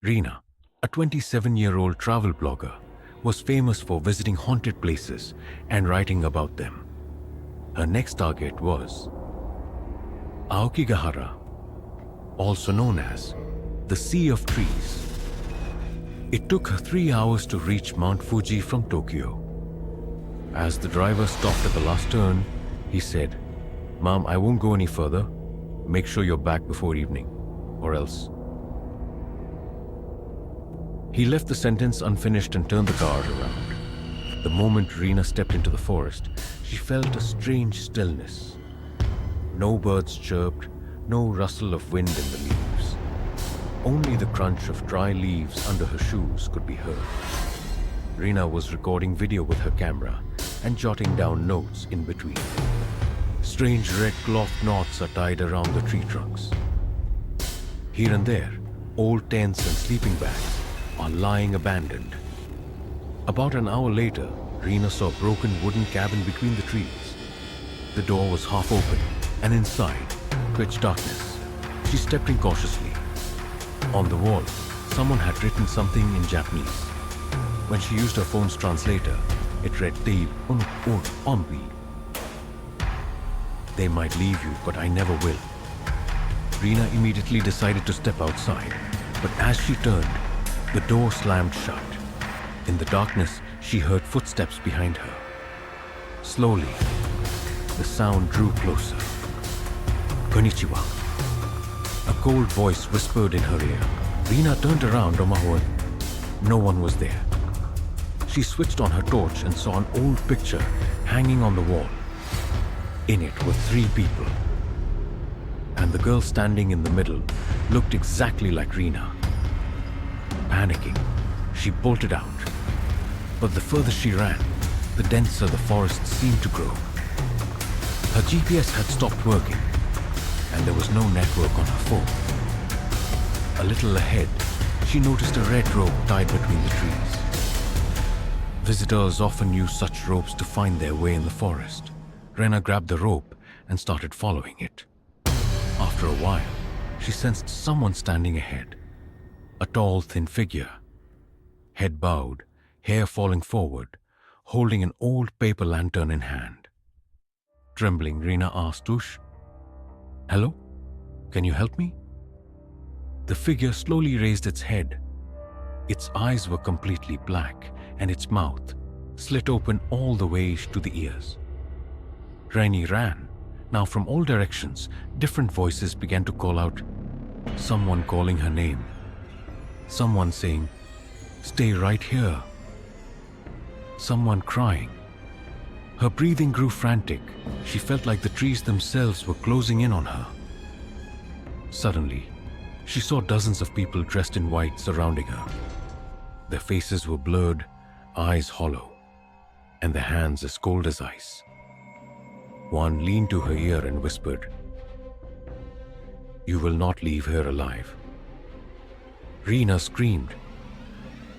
Rina, a 27-year-old travel blogger, was famous for visiting haunted places and writing about them. Her next target was Aokigahara, also known as the Sea of Trees. It took her 3 hours to reach Mount Fuji from Tokyo. As the driver stopped at the last turn, he said, "Ma'am, I won't go any further. Make sure you're back before evening, or else." He left the sentence unfinished and turned the car around. The moment Rina stepped into the forest, she felt a strange stillness. No birds chirped, no rustle of wind in the leaves. Only the crunch of dry leaves under her shoes could be heard. Rina was recording video with her camera and jotting down notes in between. Strange red cloth knots are tied around the tree trunks. Here and there, old tents and sleeping bags are lying abandoned. About an hour later, Rina saw a broken wooden cabin between the trees. The door was half open, and inside, pitch darkness. She stepped in cautiously. On the wall, someone had written something in Japanese. When she used her phone's translator, it read "They onbi." "They might leave you, but I never will." Rina immediately decided to step outside, but as she turned, the door slammed shut. In the darkness, she heard footsteps behind her. Slowly, the sound drew closer. "Konnichiwa." A cold voice whispered in her ear. Rina turned around on her own. No one was there. She switched on her torch and saw an old picture hanging on the wall. In it were 3 people. And the girl standing in the middle looked exactly like Rina. Panicking, she bolted out. But the further she ran, the denser the forest seemed to grow. Her GPS had stopped working, and there was no network on her phone. A little ahead, she noticed a red rope tied between the trees. Visitors often use such ropes to find their way in the forest. Rina grabbed the rope and started following it. After a while, she sensed someone standing ahead. A tall, thin figure. Head bowed, hair falling forward, holding an old paper lantern in hand. Trembling, Rina asked, "Tush, hello? Can you help me?" The figure slowly raised its head. Its eyes were completely black, and its mouth slit open all the way to the ears. Rainy ran. Now from all directions, different voices began to call out. Someone calling her name. Someone saying, "Stay right here." Someone crying. Her breathing grew frantic. She felt like the trees themselves were closing in on her. Suddenly, she saw dozens of people dressed in white surrounding her. Their faces were blurred, eyes hollow, and their hands as cold as ice. One leaned to her ear and whispered, "You will not leave here alive." Rina screamed,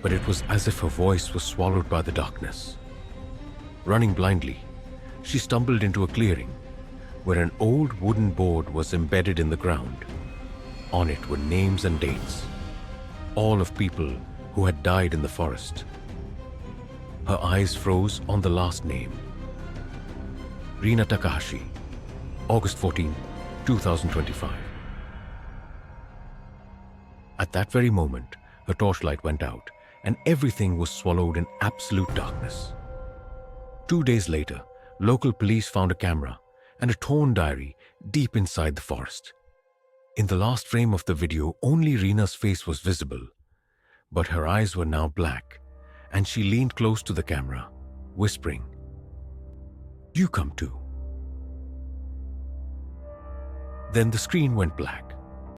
but it was as if her voice was swallowed by the darkness. Running blindly, she stumbled into a clearing where an old wooden board was embedded in the ground. On it were names and dates, all of people who had died in the forest. Her eyes froze on the last name. Rina Takahashi, August 14, 2025. At that very moment, her torchlight went out, and everything was swallowed in absolute darkness. 2 days later, local police found a camera and a torn diary deep inside the forest. In the last frame of the video, only Rina's face was visible, but her eyes were now black, and she leaned close to the camera, whispering, "You come too." Then the screen went black.